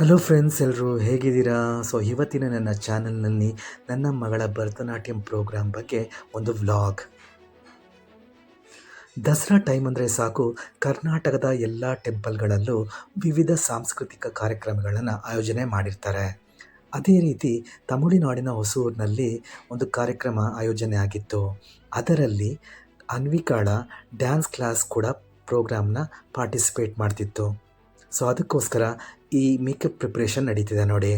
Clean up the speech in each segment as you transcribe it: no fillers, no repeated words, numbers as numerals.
Hello friends, ಎಲ್ಲರೂ ಹೇಗಿದ್ದೀರಾ? ಇವತ್ತಿನ ನನ್ನ ಚಾನಲ್ನಲ್ಲಿ ನನ್ನ ಮಗಳ ಭರತನಾಟ್ಯಂ ಪ್ರೋಗ್ರಾಮ್ ಬಗ್ಗೆ ಒಂದು ವ್ಲಾಗ್. ದಸರಾ ಟೈಮ್ ಅಂದರೆ ಸಾಕು, ಕರ್ನಾಟಕದ ಎಲ್ಲ ಟೆಂಪಲ್ಗಳಲ್ಲೂ ವಿವಿಧ ಸಾಂಸ್ಕೃತಿಕ ಕಾರ್ಯಕ್ರಮಗಳನ್ನು ಆಯೋಜನೆ ಮಾಡಿರ್ತಾರೆ. ಅದೇ ರೀತಿ ತಮಿಳುನಾಡಿನ ಹೊಸೂರಿನಲ್ಲಿ ಒಂದು ಕಾರ್ಯಕ್ರಮ ಆಯೋಜನೆ ಆಗಿತ್ತು. ಅದರಲ್ಲಿ ಅನ್ವಿಕಾಳ ಡ್ಯಾನ್ಸ್ ಕ್ಲಾಸ್ ಕೂಡ ಪ್ರೋಗ್ರಾಮ್ನ ಪಾರ್ಟಿಸಿಪೇಟ್ ಮಾಡ್ತಿತ್ತು. ಅದಕ್ಕೋಸ್ಕರ ಈ ಮೇಕಪ್ ಪ್ರಿಪ್ರೇಷನ್ ನಡೀತಿದೆ ನೋಡಿ.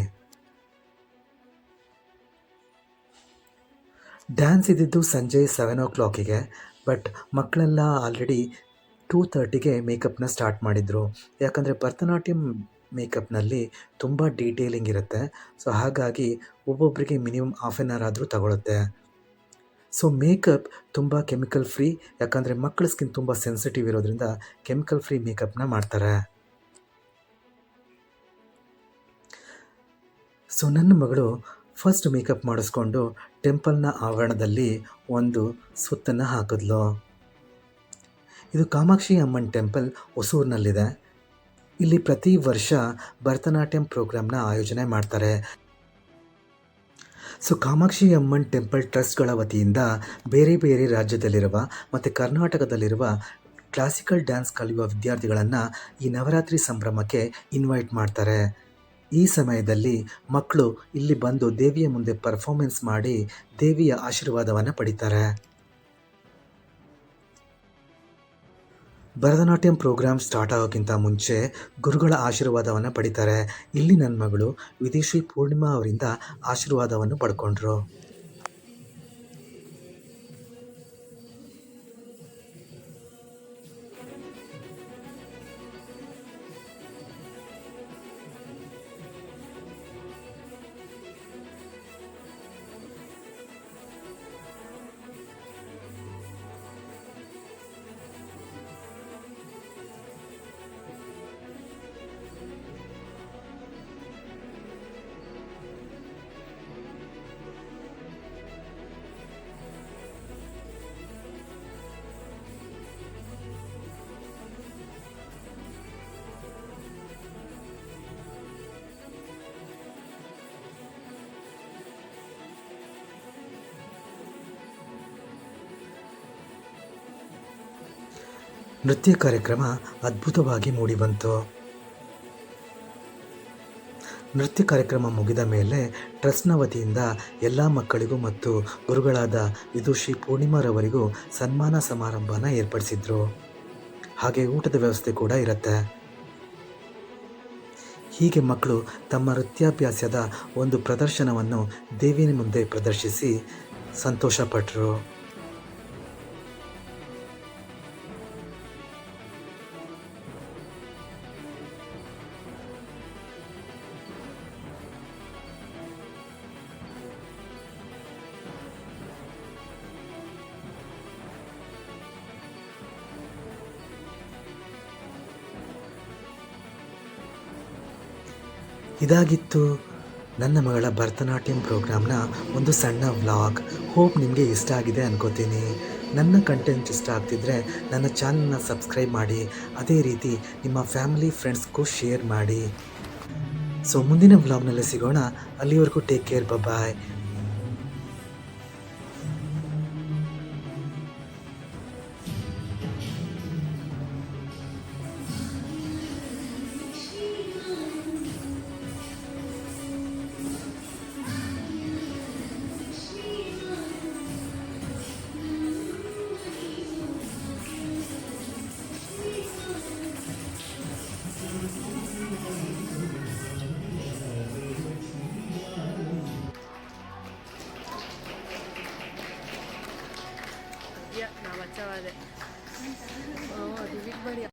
ಡ್ಯಾನ್ಸ್ ಇದ್ದಿದ್ದು ಸಂಜೆ 7 o'clock, ಬಟ್ ಮಕ್ಕಳೆಲ್ಲ ಆಲ್ರೆಡಿ 2:30ಗೆ ಮೇಕಪ್ನ ಸ್ಟಾರ್ಟ್ ಮಾಡಿದರು. ಯಾಕಂದರೆ ಭರತನಾಟ್ಯಂ ಮೇಕಪ್ನಲ್ಲಿ ತುಂಬ ಡೀಟೇಲಿಂಗ್ ಇರುತ್ತೆ. ಹಾಗಾಗಿ ಒಬ್ಬೊಬ್ಬರಿಗೆ ಮಿನಿಮಮ್ ಹಾಫ್ ಆನ್ ಅವರ್ ಆದರೂ ತಗೊಳುತ್ತೆ. ಮೇಕಪ್ ತುಂಬ ಕೆಮಿಕಲ್ ಫ್ರೀ, ಯಾಕಂದರೆ ಮಕ್ಕಳ ಸ್ಕಿನ್ ತುಂಬ ಸೆನ್ಸಿಟಿವ್ ಇರೋದ್ರಿಂದ ಕೆಮಿಕಲ್ ಫ್ರೀ ಮೇಕಪ್ನ ಮಾಡ್ತಾರೆ. ನನ್ನ ಮಗಳು ಫಸ್ಟ್ ಮೇಕಪ್ ಮಾಡಿಸ್ಕೊಂಡು ಟೆಂಪಲ್ನ ಆವರಣದಲ್ಲಿ ಒಂದು ಸುತ್ತನ್ನು ಹಾಕಿದ್ಲು. ಇದು ಕಾಮಾಕ್ಷಿ ಅಮ್ಮನ್ ಟೆಂಪಲ್ ಹೊಸೂರಿನಲ್ಲಿದೆ. ಇಲ್ಲಿ ಪ್ರತಿ ವರ್ಷ ಭರತನಾಟ್ಯಂ ಪ್ರೋಗ್ರಾಮ್ನ ಆಯೋಜನೆ ಮಾಡ್ತಾರೆ. ಕಾಮಾಕ್ಷಿ ಅಮ್ಮನ್ ಟೆಂಪಲ್ ಟ್ರಸ್ಟ್ಗಳ ವತಿಯಿಂದ ಬೇರೆ ಬೇರೆ ರಾಜ್ಯದಲ್ಲಿರುವ ಮತ್ತು ಕರ್ನಾಟಕದಲ್ಲಿರುವ ಕ್ಲಾಸಿಕಲ್ ಡ್ಯಾನ್ಸ್ ಕಲಿಯುವ ವಿದ್ಯಾರ್ಥಿಗಳನ್ನು ಈ ನವರಾತ್ರಿ ಸಂಭ್ರಮಕ್ಕೆ ಇನ್ವೈಟ್ ಮಾಡ್ತಾರೆ. ಈ ಸಮಯದಲ್ಲಿ ಮಕ್ಕಳು ಇಲ್ಲಿ ಬಂದು ದೇವಿಯ ಮುಂದೆ ಪರ್ಫಾರ್ಮೆನ್ಸ್ ಮಾಡಿ ದೇವಿಯ ಆಶೀರ್ವಾದವನ್ನು ಪಡಿತಾರೆ. ಭರತನಾಟ್ಯಂ ಪ್ರೋಗ್ರಾಮ್ ಸ್ಟಾರ್ಟ್ ಆಗೋಕ್ಕಿಂತ ಮುಂಚೆ ಗುರುಗಳ ಆಶೀರ್ವಾದವನ್ನು ಪಡಿತಾರೆ. ಇಲ್ಲಿ ನನ್ನ ಮಗಳು ವಿದೇಶಿ ಪೂರ್ಣಿಮಾ ಅವರಿಂದ ಆಶೀರ್ವಾದವನ್ನು ಪಡ್ಕೊಂಡ್ರು. ನೃತ್ಯ ಕಾರ್ಯಕ್ರಮ ಅದ್ಭುತವಾಗಿ ಮೂಡಿಬಂತು. ನೃತ್ಯ ಕಾರ್ಯಕ್ರಮ ಮುಗಿದ ಮೇಲೆ ಟ್ರಸ್ಟ್ನ ವತಿಯಿಂದ ಎಲ್ಲ ಮಕ್ಕಳಿಗೂ ಮತ್ತು ಗುರುಗಳಾದ ವಿದುಷಿ ಪೂರ್ಣಿಮಾರವರಿಗೂ ಸನ್ಮಾನ ಸಮಾರಂಭನ ಏರ್ಪಡಿಸಿದ್ರು. ಹಾಗೆ ಊಟದ ವ್ಯವಸ್ಥೆ ಕೂಡ ಇರುತ್ತೆ. ಹೀಗೆ ಮಕ್ಕಳು ತಮ್ಮ ನೃತ್ಯಾಭ್ಯಾಸದ ಒಂದು ಪ್ರದರ್ಶನವನ್ನು ದೇವಿಯ ಮುಂದೆ ಪ್ರದರ್ಶಿಸಿ ಸಂತೋಷಪಟ್ಟರು. ಇದಾಗಿತ್ತು ನನ್ನ ಮಗಳ ಭರತನಾಟ್ಯಂ ಪ್ರೋಗ್ರಾಮ್ನ ಒಂದು ಸಣ್ಣ ವ್ಲಾಗ್. ಹೋಪ್ ನಿಮಗೆ ಇಷ್ಟ ಆಗಿದೆ ಅನ್ಕೋತೀನಿ. ನನ್ನ ಕಂಟೆಂಟ್ ಇಷ್ಟ ಆಗ್ತಿದ್ರೆ ನನ್ನ ಚಾನಲ್ನ ಸಬ್ಸ್ಕ್ರೈಬ್ ಮಾಡಿ, ಅದೇ ರೀತಿ ನಿಮ್ಮ ಫ್ಯಾಮಿಲಿ ಫ್ರೆಂಡ್ಸ್ಗೂ ಶೇರ್ ಮಾಡಿ. ಮುಂದಿನ ವ್ಲಾಗ್ನಲ್ಲಿ ಸಿಗೋಣ. ಅಲ್ಲಿವರೆಗೂ ಟೇಕ್ ಕೇರ್, ಬಾಯ್. Ya, nggak baca ada. Oh, di Big Bang ya.